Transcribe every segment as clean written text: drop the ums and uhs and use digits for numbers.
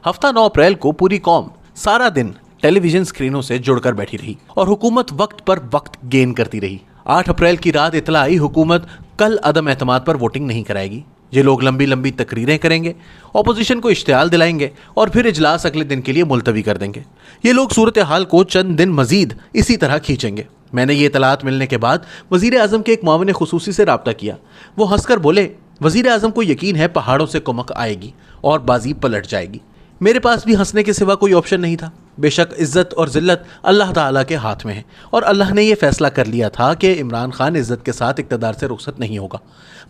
हफ्ता 9 अप्रैल को पूरी कौम सारा दिन टेलीविजन स्क्रीनों से जुड़कर बैठी रही और हुकूमत वक्त पर वक्त गेन करती रही। 8 अप्रैल की रात इतला आई हुकूमत कल अदम एतमाद पर वोटिंग नहीं कराएगी। ये लोग लंबी लंबी तकरीरें करेंगे, ऑपोजिशन को इश्तियाल दिलाएंगे और फिर इजलास अगले दिन के लिए मुलतवी कर देंगे। ये लोग सूरत हाल को चंद दिन मजीद इसी तरह खींचेंगे। मैंने ये इतलात मिलने के बाद वजीर आजम के एक मुआविन खुसूसी से रब्ता किया। वो हंसकर बोले, वजीर आजम को यकीन है पहाड़ों से कुमक आएगी और बाजी पलट जाएगी। मेरे पास भी हंसने के सिवा कोई ऑप्शन नहीं था। बेशक इज्जत और जिल्लत अल्लाह ताला के हाथ में है और अल्लाह ने यह फैसला कर लिया था कि इमरान खान इज्जत के साथ इक़्तिदार से रुखसत नहीं होगा।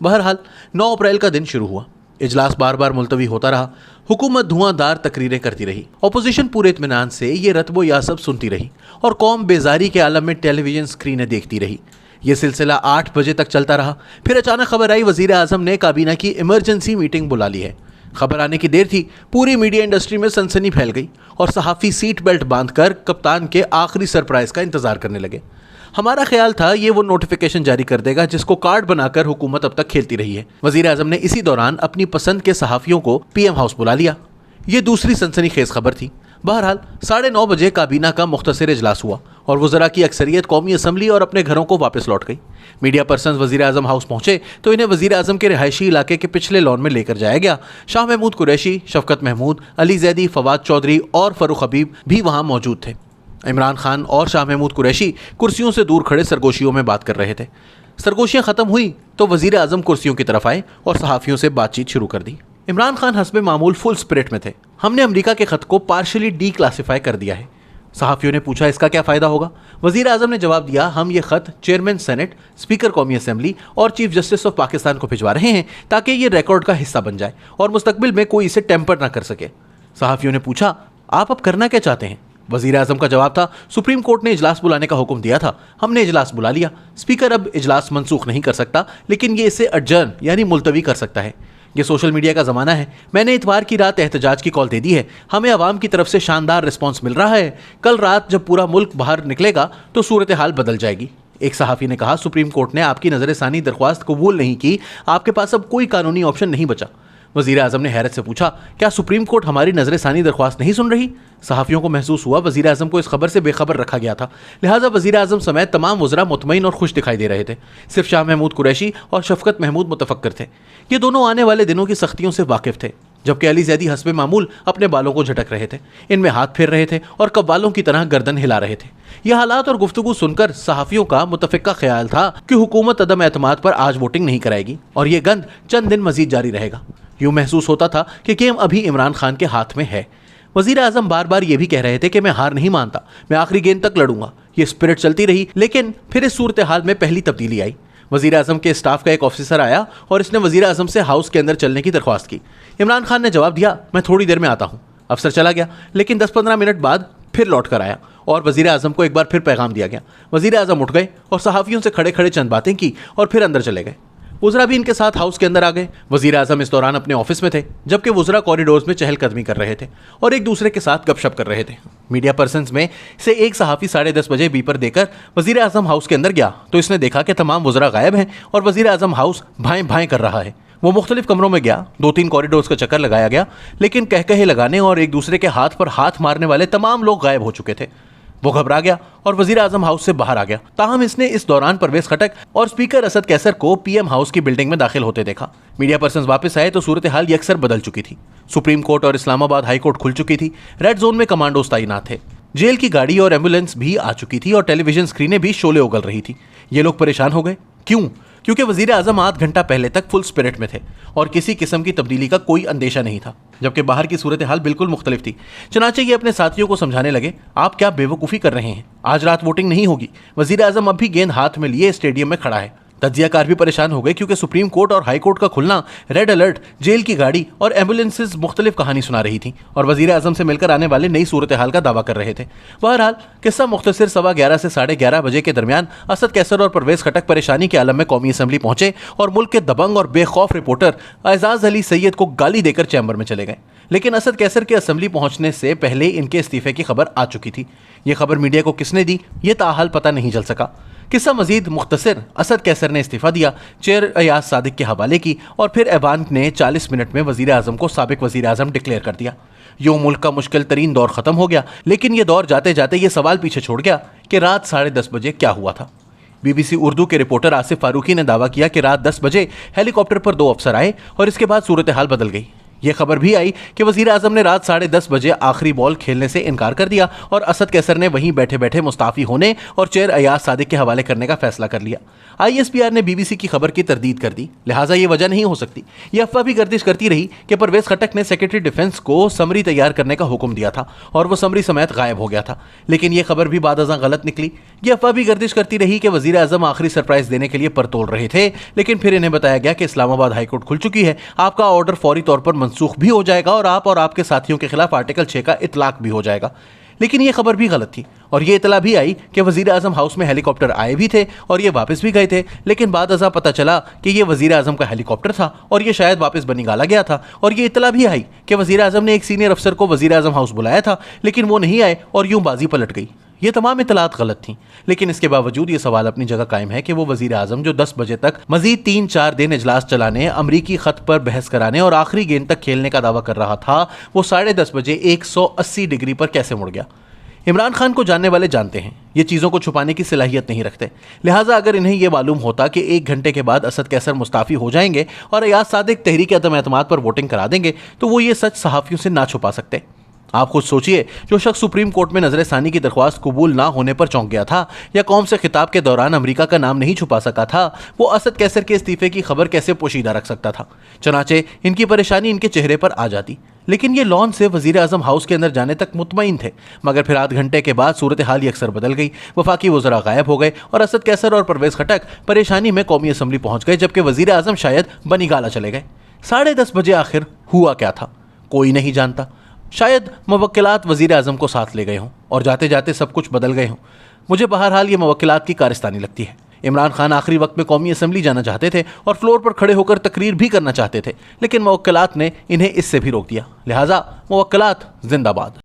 बहरहाल 9 अप्रैल का दिन शुरू हुआ। इजलास बार बार मुलतवी होता रहा। हुकूमत धुआंधार तकरीरें करती रही। अपोजिशन पूरे इत्मीनान से ये रत्बो या सब सुनती रही और कौम बेजारी के आलम में टेलीविजन स्क्रीनें देखती रही। ये सिलसिला 8 बजे तक चलता रहा। फिर अचानक खबर आई वजीर आजम ने काबीना की इमरजेंसी मीटिंग बुला ली है। खबर आने की देर थी, पूरी मीडिया इंडस्ट्री में सनसनी फैल गई और सहाफ़ी सीट बेल्ट बांधकर कप्तान के आखिरी सरप्राइज का इंतजार करने लगे। हमारा ख्याल था ये वो नोटिफिकेशन जारी कर देगा जिसको कार्ड बनाकर हुकूमत अब तक खेलती रही है। वजीर आजम ने इसी दौरान अपनी पसंद के सहाफ़ियों को पीएम हाउस बुला लिया। ये दूसरी सनसनीखेज खबर थी। बहरहाल 9:30 बजे काबीना का मुख्तसर इजलास हुआ और वज़रा की अक्सरियत कौमी असम्बली और अपने घरों को वापस लौट गई। मीडिया पर्सन्स वज़ीर आज़म हाउस पहुंचे तो इन्हें वज़ीर आज़म के रिहायशी इलाके के पिछले लॉन में लेकर जाया गया। शाह महमूद कुरैशी, शफकत महमूद, अली जैदी, फवाद चौधरी और फ़रूख हबीब भी वहाँ मौजूद थे। इमरान खान और शाह महमूद कुरैशी कुर्सियों से दूर खड़े सरगोशियों में बात कर रहे थे। सरगोशियाँ ख़त्म हुई तो वज़ीर आज़म कुर्सियों की तरफ आए और सहाफ़ियों से बातचीत शुरू कर दी। इमरान खान हस्बे मामूल फुल स्पिरिट में थे। हमने अमेरिका के ख़त को पार्शली डी क्लासीफाई कर दिया है। सहाफ़ियों ने पूछा, इसका क्या फ़ायदा होगा? वज़ीर आज़म ने जवाब दिया, हम ये ख़त चेयरमैन सेनेट, स्पीकर कौमी असम्बली और चीफ जस्टिस ऑफ पाकिस्तान को भिजवा रहे हैं ताकि ये रिकॉर्ड का हिस्सा बन जाए और मुस्तकबिल में कोई इसे टेम्पर ना कर सके। सहाफ़ियों ने पूछा, आप अब करना क्या चाहते हैं? वज़ीर आज़म का जवाब था, सुप्रीम कोर्ट ने इजलास बुलाने का हुक्म दिया था, हमने इजलास बुला लिया। स्पीकर अब इजलास मनसूख नहीं कर सकता, लेकिन ये इसे अडजर्न यानी मुलतवी कर सकता है। ये सोशल मीडिया का ज़माना है। मैंने इतवार की रात एहतजाज की कॉल दे दी है। हमें आवाम की तरफ से शानदार रिस्पॉन्स मिल रहा है। कल रात जब पूरा मुल्क बाहर निकलेगा तो सूरत हाल बदल जाएगी। एक सहाफ़ी ने कहा, सुप्रीम कोर्ट ने आपकी नज़र-ए-सानी दरख्वास्त कबूल नहीं की, आपके पास अब कोई कानूनी ऑप्शन नहीं बचा। वज़ीर आज़म ने हैरत से पूछा, क्या सुप्रीम कोर्ट हमारी नज़र-ए-सानी दरख्वास्त नहीं सुन रही? सहाफ़ियों को महसूस हुआ वज़ीर आज़म को इस खबर से बेखबर रखा गया था, लिहाजा वज़ीर आज़म समेत तमाम वज़रा मुतमईन और खुश दिखाई दे रहे थे। सिर्फ शाह महमूद कुरैशी और शफकत महमूद मुतफक्कर थे। ये दोनों आने वाले दिनों की सख्तियों से वाकिफ़ थे, जबकि अली जैदी हस्बे मामूल अपने बालों को झटक रहे थे, इनमें हाथ फेर रहे थे और कव्वालों की तरह गर्दन हिला रहे थे। यह हालात और गुफ्तगू सुनकर सहाफ़ियों का मुतफ़िक़ा ख्याल था कि हुकूमत अदम एतमाद पर आज वोटिंग नहीं कराएगी और ये गंद चंद दिन मजीद जारी रहेगा। यूँ महसूस होता था कि गेम अभी इमरान खान के हाथ में है। वज़ीर आज़म बार बार ये भी कह रहे थे कि मैं हार नहीं मानता, मैं आखिरी गेंद तक लड़ूंगा। ये स्पिरिट चलती रही, लेकिन फिर इस सूरत हाल में पहली तब्दीली आई। वज़ीर आज़म के स्टाफ का एक ऑफिसर आया और इसने वज़ीर आज़म से हाउस के अंदर चलने की दरख्वास्त की। इमरान खान ने जवाब दिया, मैं थोड़ी देर में आता हूँ। अफसर चला गया, लेकिन 10-15 मिनट बाद फिर लौट कर आया और वज़ीर आज़म को एक बार फिर पैगाम दिया गया। वज़ीर आज़म उठ गए और सहाफ़ियों से खड़े खड़े चंद बातें की और फिर अंदर चले गए। वज़रा भी इनके साथ हाउस के अंदर आ गए। वज़ीर आज़म इस दौरान अपने ऑफिस में थे, जबकि वज़रा कॉरिडोर्स में चहलकदमी कर रहे थे और एक दूसरे के साथ गपशप कर रहे थे। मीडिया पर्सन्स में से एक सहाफ़ी 10:30 बजे बीपर देकर वज़ीर आज़म हाउस के अंदर गया तो इसने देखा कि तमाम वज़रा गायब हैं और वज़ीर आज़म हाउस भाएं भाएं कर रहा है। वो मुख्तलिफ कमरों में गया, 2-3 कॉरिडोर्स का चक्कर लगाया गया, लेकिन कह लगाने और एक दूसरे के हाथ पर हाथ मारने वाले तमाम लोग गायब हो चुके थे। वो घबरा गया और वज़ीर आज़म हाउस से बाहर आ गया। ताहम इसने इस दौरान परवेज़ खटक और स्पीकर असद कैसर को पीएम हाउस की बिल्डिंग में दाखिल होते देखा। मीडिया पर्सन्स वापस आए तो सूरत हाल यकसर बदल चुकी थी। सुप्रीम कोर्ट और इस्लामाबाद हाई कोर्ट खुल चुकी थी। रेड जोन में कमांडोज तैनात थे। जेल की गाड़ी और एम्बुलेंस भी आ चुकी थी और टेलीविजन स्क्रीनें भी शोले उगल रही थी। ये लोग परेशान हो गए। क्यों? क्योंकि वज़ीर आज़म आध घंटा पहले तक फुल स्पिरिट में थे और किसी किस्म की तब्दीली का कोई अंदेशा नहीं था, जबकि बाहर की सूरत हाल बिल्कुल मुख्तलिफ थी। चनाचे ये अपने साथियों को समझाने लगे, आप क्या बेवकूफ़ी कर रहे हैं, आज रात वोटिंग नहीं होगी। वज़ीर आज़म अब भी गेंद हाथ में लिए स्टेडियम में खड़ा है। तज्जियाकार भी परेशान हो गए क्योंकि सुप्रीम कोर्ट और हाई कोर्ट का खुलना, रेड अलर्ट, जेल की गाड़ी और एम्बुलेंसेज मुख्तलिफ कहानी सुना रही थी और वज़ीर आज़म से मिलकर आने वाले नई सूरत हाल का दावा कर रहे थे। बहरहाल किस्सा मुख्तसर 11:15 से 11:30 बजे के दरमियान असद कैसर और परवेज़ खटक परेशानी के आलम में कौमी असम्बली पहुंचे और मुल्क के दबंग और बेखौफ रिपोर्टर एजाज अली सैयद को गाली देकर चैम्बर में चले गए। लेकिन असद कैसर के असम्बली पहुंचने से पहले इनके इस्तीफे की खबर आ चुकी थी। ये खबर मीडिया को किसने दी, ये ताहाल पता नहीं चल सका। किस्सा मजीद मुख्तसर, असद कैसर ने इस्तीफ़ा दिया, चेयर अयाज सादिक के हवाले की और फिर ऐवान ने 40 मिनट में वज़ीर आज़म को साबिक वज़ीर आज़म डिक्लेयर कर दिया। यूं मुल्क का मुश्किल तरीन दौर खत्म हो गया, लेकिन ये दौर जाते जाते ये सवाल पीछे छोड़ गया कि रात 10:30 बजे क्या हुआ था। बीबीसी उर्दू के रिपोर्टर आसिफ फारूकी ने दावा किया कि रात 10 बजे हेलीकॉप्टर पर 2 अफसर आए और इसके बाद सूरत हाल बदल गई। यह खबर भी आई कि वजीर आजम ने रात 10:30 बजे आखिरी बॉल खेलने से इनकार कर दिया और असद कैसर ने वहीं बैठे बैठे मुस्ताफी होने और चेयर अयाज सादिक के हवाले करने का फैसला कर लिया। ISPR ने बीबीसी की खबर की तरदीद कर दी, लिहाजा ये वजह नहीं हो सकती। यह अफवाह भी गर्दिश करती रही कि परवेज खटक ने सेक्रेटरी डिफेंस को समरी तैयार करने का हुक्म दिया था और वो समरी समेत गायब हो गया था, लेकिन यह खबर भी बादअज़ां गलत निकली। यह अफवाह भी गर्दिश करती रही कि वजीर आजम आखिरी सरप्राइज देने के लिए परतोल रहे थे, लेकिन फिर इन्हें बताया गया कि इस्लामाबाद हाईकोर्ट खुल चुकी है, आपका ऑर्डर फौरी तौर पर मनसूख भी हो जाएगा और आप और आपके साथियों के खिलाफ आर्टिकल 6 का इतलाक भी हो जाएगा। लेकिन यह खबर भी गलत थी और यह इतला भी आई कि वजीर आजम हाउस में हेलीकॉप्टर आए भी थे और ये वापस भी गए थे, लेकिन बाद अज़ा पता चला कि यह वजीर आजम का हेलीकॉप्टर था और यह शायद वापस बनिगाला गया था। और यह इतला भी आई कि वजीर आजम ने एक सीनियर अफसर को वजीर आजम हाउस बुलाया था, लेकिन वो नहीं आए और यूं बाजी पलट गई। ये तमाम इतलात गलत थीं, लेकिन इसके बावजूद ये सवाल अपनी जगह कायम है कि वो वजीर आजम जो 10 बजे तक मजीद 3-4 दिन इजलास चलाने, अमरीकी खत पर बहस कराने और आखिरी गेंद तक खेलने का दावा कर रहा था, वो 10:30 बजे 180 डिग्री पर कैसे मुड़ गया। इमरान खान को जानने वाले जानते हैं, ये चीज़ों को छुपाने की सलाहियत नहीं रखते। लिहाजा अगर इन्हें यह मालूम होता कि 1 घंटे के बाद असद कैसर मुस्ताफ़ी हो जाएंगे और अयाज सादिक तहरीक अदम एतमाद पर वोटिंग करा देंगे, तो वो ये सच सहाफ़ियों से ना छुपा सकते। आप खुद सोचिए, जो शख्स सुप्रीम कोर्ट में नजर सानी की दरख्वास्त कबूल ना होने पर चौंक गया था या कौम से खिताब के दौरान अमेरिका का नाम नहीं छुपा सका था, वो असद कैसर के इस्तीफे की खबर कैसे पोशीदा रख सकता था। चनाचे इनकी परेशानी इनके चेहरे पर आ जाती, लेकिन ये लॉन से वजीर आजम हाउस के अंदर जाने तक मुतमईन थे। मगर फिर आध घंटे के बाद सूरत हाल ही अक्सर बदल गई। वफाकी वज़रा गायब हो गए और असद कैसर और परवेज खटक परेशानी में कौमी असम्बली पहुंच गए, जबकि वजीर आजम शायद बनिगाला चले गए। 10:30 बजे आखिर हुआ क्या था, कोई नहीं जानता। शायद मुवक्किलात वजीर आजम को साथ ले गए हों और जाते जाते सब कुछ बदल गए हों। मुझे बहरहाल ये मुवक्किलात की कारिस्तानी लगती है। इमरान खान आखिरी वक्त में कौमी असम्बली जाना चाहते थे और फ्लोर पर खड़े होकर तकरीर भी करना चाहते थे, लेकिन मुवक्किलात ने इन्हें इससे भी रोक दिया। लिहाजा मुवक्किलात जिंदाबाद।